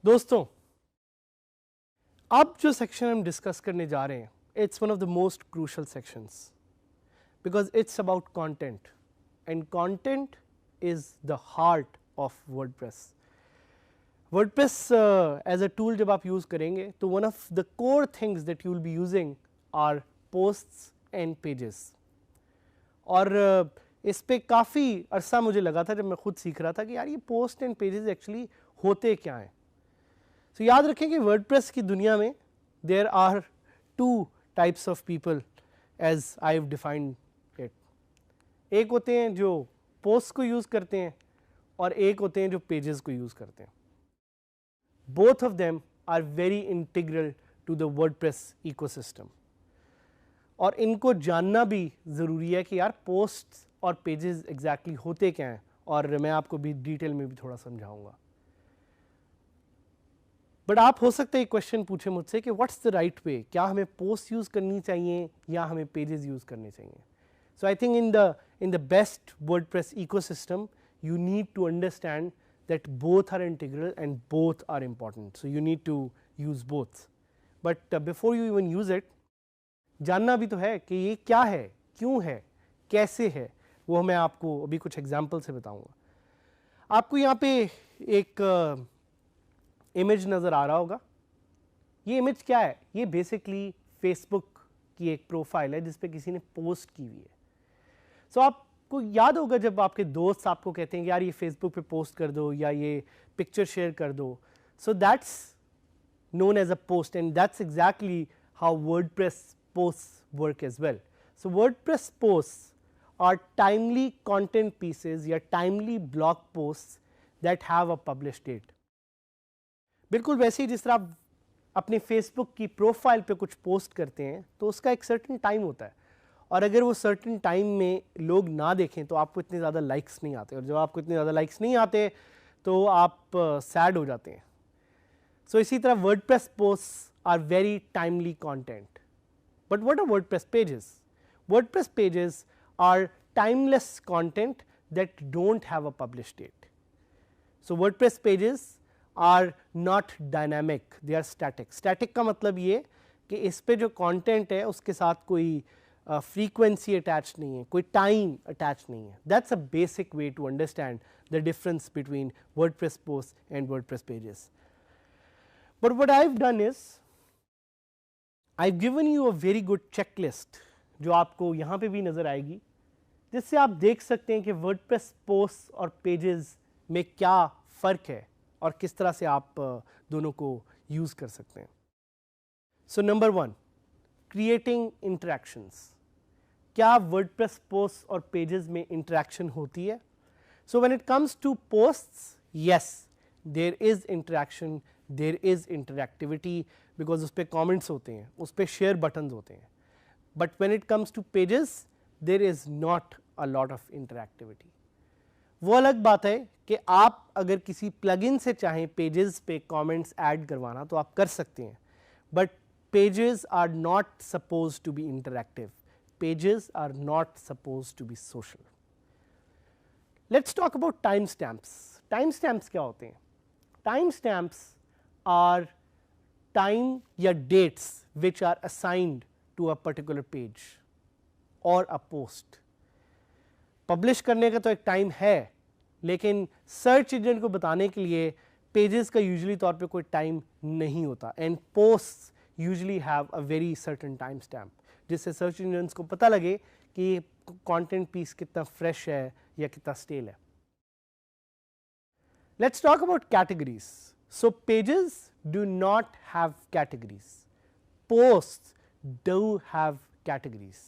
दोस्तों, अब जो सेक्शन हम डिस्कस करने जा रहे हैं, it's one of the most crucial sections because it's about content and content is the heart of WordPress. WordPress as a tool जब आप यूज़ करेंगे तो one of the core things that you will be using are posts and pages. और इस पे काफ़ी अरसा मुझे लगा था जब मैं खुद सीख रहा था कि यार ये पोस्ट एंड पेजेस एक्चुअली होते क्या हैं। तो याद रखें कि वर्डप्रेस की दुनिया में there are two types of people as I have defined it. एक होते हैं जो पोस्ट को यूज़ करते हैं और एक होते हैं जो पेजेस को यूज़ करते हैं। Both of them are very integral to the WordPress ecosystem और इनको जानना भी ज़रूरी है कि यार पोस्ट और पेजेस एग्जैक्टली होते क्या हैं, और मैं आपको भी डिटेल में भी थोड़ा समझाऊंगा। बट आप हो सकता है एक क्वेश्चन पूछे मुझसे कि व्हाट्स द राइट वे, क्या हमें पोस्ट यूज़ करनी चाहिए या हमें पेजेस यूज़ करने चाहिए। So I think in the best WordPress ecosystem you need to understand that both are integral and both are important, so you need to use both. But before you even use it, जानना भी तो है कि ये क्या है, क्यों है, कैसे है, वो मैं आपको अभी कुछ एग्जाम्पल से बताऊंगा। आपको यहाँ पे एक इमेज नज़र आ रहा होगा। ये इमेज क्या है? ये बेसिकली फेसबुक की एक प्रोफाइल है जिस पे किसी ने पोस्ट की हुई है। सो आपको याद होगा जब आपके दोस्त आपको कहते हैं कि यार ये फेसबुक पे पोस्ट कर दो या ये पिक्चर शेयर कर दो, so that's known as a post, and that's exactly how WordPress posts work as well. So WordPress posts are timely content pieces या timely blog posts that have a published date. बिल्कुल वैसे ही जिस तरह आप अपने Facebook की profile पे कुछ पोस्ट करते हैं तो उसका एक सर्टेन टाइम होता है, और अगर वो सर्टेन टाइम में लोग ना देखें तो आपको इतने ज़्यादा लाइक्स नहीं आते, और जब आपको इतने ज़्यादा लाइक्स नहीं आते तो आप सैड हो जाते हैं। सो इसी तरह WordPress posts are very timely content. But what are WordPress pages? WordPress pages are timeless content that don't have a published date. So WordPress pages are not dynamic, they are static. Static का मतलब ये कि इस पे जो content है उसके साथ कोई फ्रीक्वेंसी अटैच नहीं है, कोई टाइम अटैच नहीं है। That's a basic way to understand the difference between WordPress post and WordPress pages. But what I've done is I've given you a very good checklist जो आपको यहाँ पे भी नज़र आएगी, जिससे आप देख सकते हैं कि वर्डप्रेस पोस्ट और पेजेस में क्या फ़र्क है और किस तरह से आप दोनों को यूज़ कर सकते हैं। So number 1, creating interactions. क्या वर्डप्रेस पोस्ट और पेजेस में इंटरेक्शन होती है? So when it comes to posts, yes there is interaction, there is interactivity, because उस पर कॉमेंट्स होते हैं, उस पर शेयर बटन्स होते हैं। But when it comes to pages there is not a lot of interactivity. वो अलग बात है कि आप अगर किसी प्लगइन से चाहें पेजेस पे कमेंट्स ऐड करवाना तो आप कर सकते हैं, but pages are not suppose to be interactive, pages are not suppose to be social. Let's talk about time stamps. Time stamps क्या होते हैं? टाइम स्टैम्प्स are time या dates which are assigned to a particular page or a post. Publish करने का तो एक time है, लेकिन सर्च इंजन को बताने के लिए पेजेस का यूजुअली तौर पे कोई टाइम नहीं होता, and posts usually have a very certain time stamp, जिससे सर्च इंजन को पता लगे कि ये कंटेंट पीस कितना फ्रेश है या कितना स्टेल है। Let's talk about categories. So pages do not have categories, posts do have categories.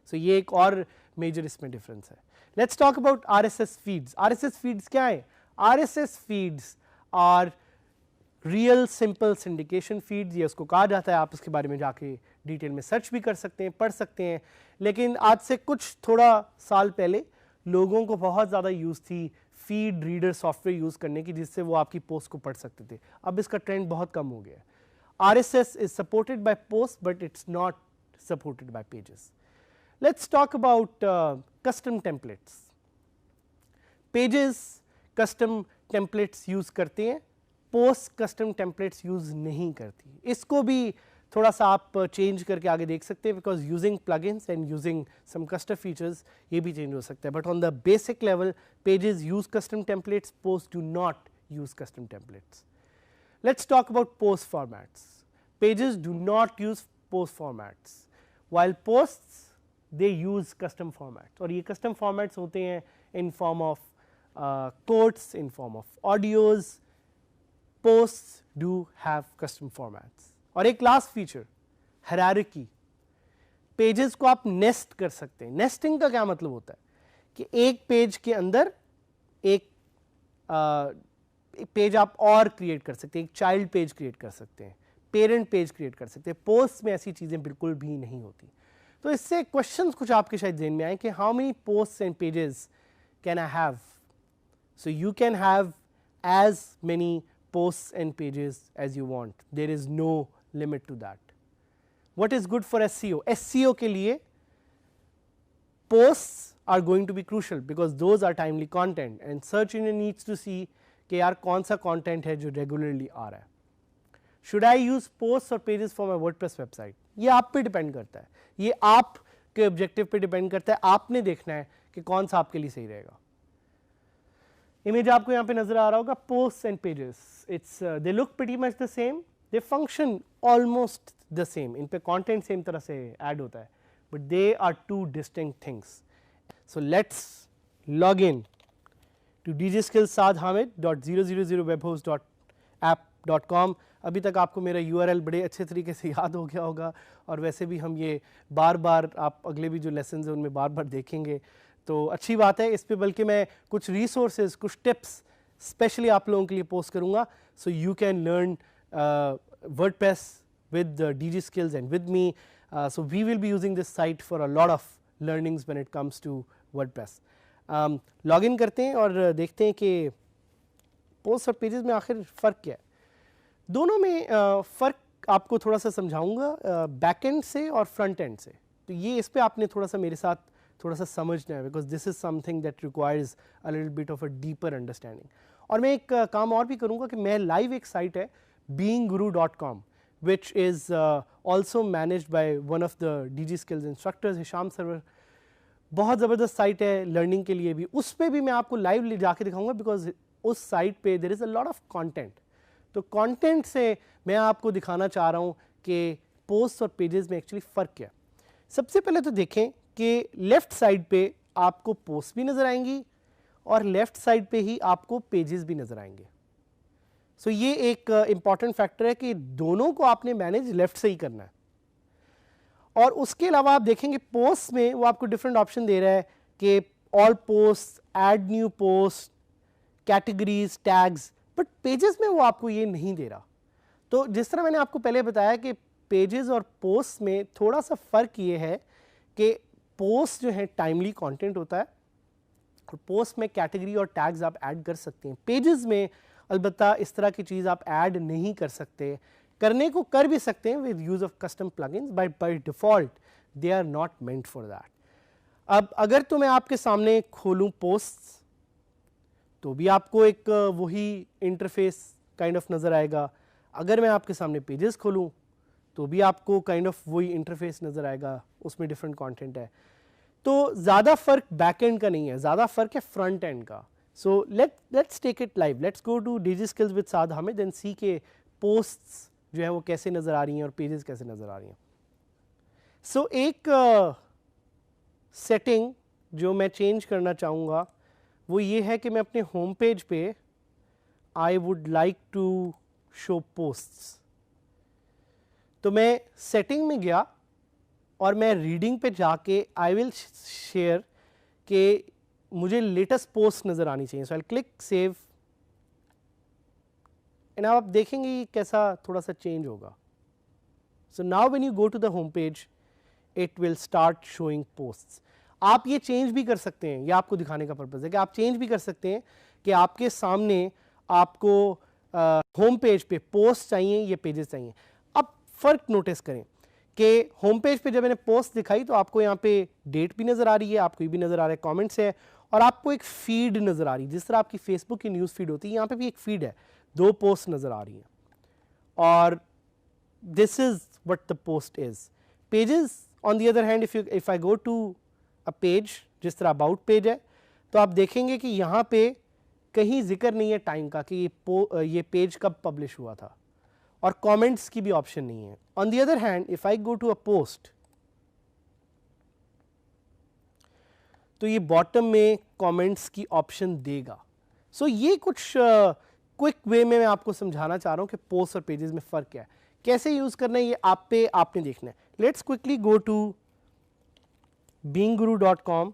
So ये एक और major इसमें difference है। Let's talk about RSS feeds. RSS feeds क्या है? RSS feeds are real simple syndication feeds, ये उसको कहा जाता है, आप उसके बारे में जाके डिटेल में सर्च भी कर सकते हैं, पढ़ सकते हैं। लेकिन आज से कुछ थोड़ा साल पहले लोगों को बहुत ज़्यादा यूज़ थी फीड रीडर सॉफ्टवेयर यूज़ करने की, जिससे वो आपकी पोस्ट को पढ़ सकते थे। अब इसका ट्रेंड बहुत कम हो गया है। RSS is supported by posts, but it's not supported by pages. Let's talk about custom templates. Pages custom templates use करते हैं, posts custom templates use नहीं करती। इसको भी थोड़ा सा आप चेंज करके आगे देख सकते हैं, because using plugins and using some custom features ये भी चेंज हो सकता है। But on the basic level pages use custom templates, post do not use custom templates. Let's talk about post formats. Pages do not use post formats, while posts they use custom formats. और ये custom formats होते हैं in form of quotes, in form of audios. Posts do have custom formats. और एक last feature, hierarchy. Pages को आप nest कर सकते हैं। Nesting का क्या मतलब होता है कि एक पेज के अंदर एक पेज आप और क्रिएट कर सकते हैं, एक चाइल्ड पेज क्रिएट कर सकते हैं, पेरेंट पेज क्रिएट कर सकते हैं। पोस्ट में ऐसी चीज़ें बिल्कुल भी नहीं होती। तो इससे क्वेश्चंस कुछ आपके शायद ज़हन में आए कि how many posts and pages can I have. So you can have as many posts and pages as you want, there is no limit to that. What is good for SEO? SEO के लिए posts are going to be crucial because those are timely content and search engine needs to see कि यार कौन सा content है जो regularly आ रहा है। शुड आई यूज पोस्ट और pages for my WordPress website? ये आप पे डिपेंड करता है, ये आप के ऑब्जेक्टिव पे डिपेंड करता है। आपने देखना है कि कौन सा आपके लिए सही रहेगा। इमेज आपको यहाँ पे नजर आ रहा होगा, post and pages, it's they look pretty much the same, they function almost the same, in पे कंटेंट सेम तरह से ऐड होता है, but they are two distinct things. So let's log in to dgskillsadhamid.000webhost.app.com। अभी तक आपको मेरा URL बड़े अच्छे तरीके से याद हो गया होगा, और वैसे भी हम ये बार बार आप अगले भी जो लेसन हैं उनमें बार बार देखेंगे, तो अच्छी बात है। इस पे बल्कि मैं कुछ रिसोर्सेज, कुछ टिप्स स्पेशली आप लोगों के लिए पोस्ट करूँगा, सो you can learn WordPress with DG Skills and with me. So we will be using this site for a lot of learnings when it comes to WordPress. Log in करते हैं और देखते हैं कि पोस्ट और pages में आखिर फ़र्क क्या है। दोनों में फ़र्क आपको थोड़ा सा समझाऊंगा बैक एंड से और फ्रंट एंड से। तो ये इस पे आपने थोड़ा सा मेरे साथ थोड़ा सा समझना है, because this is something that requires a little bit of a deeper understanding. और मैं एक काम और भी करूँगा कि मैं लाइव एक साइट है beingguru.com which is also managed by one of the DG Skills instructors, Hisham Sarwar. बहुत ज़बरदस्त साइट है लर्निंग के लिए भी, उस पर भी मैं आपको लाइव ले जाके दिखाऊंगा, बिकॉज उस साइट पे there is a lot of content. तो कंटेंट से मैं आपको दिखाना चाह रहा हूँ कि पोस्ट और पेजेस में एक्चुअली फ़र्क क्या है। सबसे पहले तो देखें कि लेफ़्ट साइड पे आपको पोस्ट भी नज़र आएंगी और लेफ़्ट साइड पे ही आपको पेजेस भी नज़र आएंगे। सो ये एक इम्पॉर्टेंट फैक्टर है कि दोनों को आपने मैनेज लेफ़्ट से ही करना है। और उसके अलावा आप देखेंगे पोस्ट में वो आपको डिफरेंट ऑप्शन दे रहा है कि all post, add new post, categories, tags, but pages में वो आपको ये नहीं दे रहा। तो जिस तरह मैंने आपको पहले बताया कि पेजेस और पोस्ट में थोड़ा सा फ़र्क ये है कि पोस्ट जो है टाइमली कंटेंट होता है और पोस्ट में कैटेगरी और टैग्स आप ऐड कर सकते हैं। पेजेस में अलबत्ता इस तरह की चीज़ आप ऐड नहीं कर सकते, करने को कर भी सकते हैं with use of custom plugins, but by default they are not meant for that. अब अगर तो मैं आपके सामने खोलूँ पोस्ट्स तो भी आपको एक वही इंटरफेस काइंड ऑफ नज़र आएगा। अगर मैं आपके सामने पेजेस खोलूँ तो भी आपको काइंड ऑफ वही इंटरफेस नज़र आएगा, उसमें डिफरेंट कंटेंट है। तो ज़्यादा फ़र्क बैक एंड का नहीं है, ज़्यादा फ़र्क है फ्रंट एंड का। So let's take it live, let's go to DG Skills with Saad Hamid and see के पोस्ट्स जो है वो कैसे नज़र आ रही हैं और पेजेस कैसे नज़र आ रही हैं। सो एक सेटिंग जो मैं चेंज करना चाहूँगा वो ये है कि मैं अपने होम पेज पे I would like to show posts, तो मैं सेटिंग में गया और मैं रीडिंग पे जाके आई विल शेयर कि मुझे लेटेस्ट पोस्ट नज़र आनी चाहिए। So I click save and आप देखेंगे ये कैसा थोड़ा सा चेंज होगा. So now when you go to the home page it will start showing posts. आप ये चेंज भी कर सकते हैं, ये आपको दिखाने का पर्पज़ है कि आप चेंज भी कर सकते हैं कि आपके सामने आपको होम पेज पे पोस्ट चाहिए या पेजेस चाहिए. अब फ़र्क नोटिस करें कि होम पेज पे जब मैंने पोस्ट दिखाई तो आपको यहाँ पे डेट भी नज़र आ रही है, आपको ये भी नज़र आ रहा है कमेंट्स है, और आपको एक फीड नज़र आ रही है. जिस तरह आपकी फेसबुक की न्यूज़ फीड होती है, यहाँ पे भी एक फीड है, 2 पोस्ट नज़र आ रही हैं. और this is what the post is. Pages on the other hand, if I go to a page, जिस तरह अबाउट पेज है, तो आप देखेंगे कि यहाँ पे कहीं जिक्र नहीं है टाइम का कि ये पेज कब पब्लिश हुआ था, और कमेंट्स की भी ऑप्शन नहीं है. On the other hand if I go to a post, तो ये बॉटम में कमेंट्स की ऑप्शन देगा. सो ये कुछ क्विक वे में मैं आपको समझाना चाह रहा हूँ कि पोस्ट और पेजेस में फ़र्क क्या है, कैसे यूज़ करना है, ये आपने देखना है. Let's quickly go to beinguru.com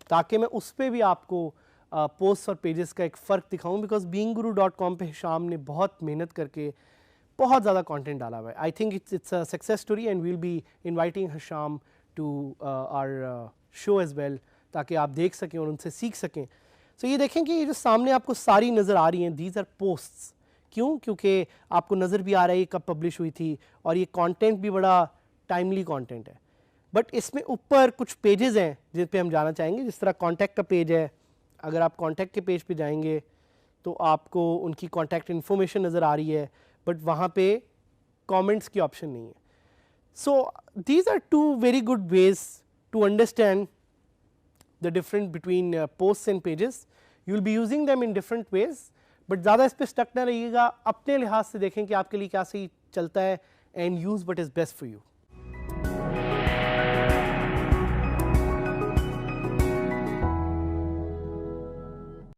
ताकि मैं उस पर भी आपको पोस्ट और पेजेस का एक फ़र्क दिखाऊं, बिकॉज beinguru.com पे हिशाम ने बहुत मेहनत करके बहुत ज़्यादा कंटेंट डाला हुआ है. I think it's a success story and will be inviting Hisham to our show as well, ताकि आप देख सकें और उनसे सीख सकें. सो ये देखें कि ये जो सामने आपको सारी नज़र आ रही हैं, दीज आर पोस्ट्स. क्यों? क्योंकि आपको नज़र भी आ रहा है ये कब पब्लिश हुई थी, और ये कंटेंट भी बड़ा टाइमली कंटेंट है. बट इसमें ऊपर कुछ पेजेस हैं जिस पे हम जाना चाहेंगे. जिस तरह कॉन्टैक्ट का पेज है, अगर आप कॉन्टैक्ट के पेज पे जाएंगे तो आपको उनकी कॉन्टैक्ट इन्फॉर्मेशन नज़र आ रही है, बट वहाँ पे कमेंट्स की ऑप्शन नहीं है. So these are 2 very good ways to understand the difference between posts and pages. You will be using them in different ways, but ज़्यादा इस पर स्टक ना रहिएगा. अपने लिहाज से देखें कि आपके लिए क्या सही चलता है, and use what is best for you.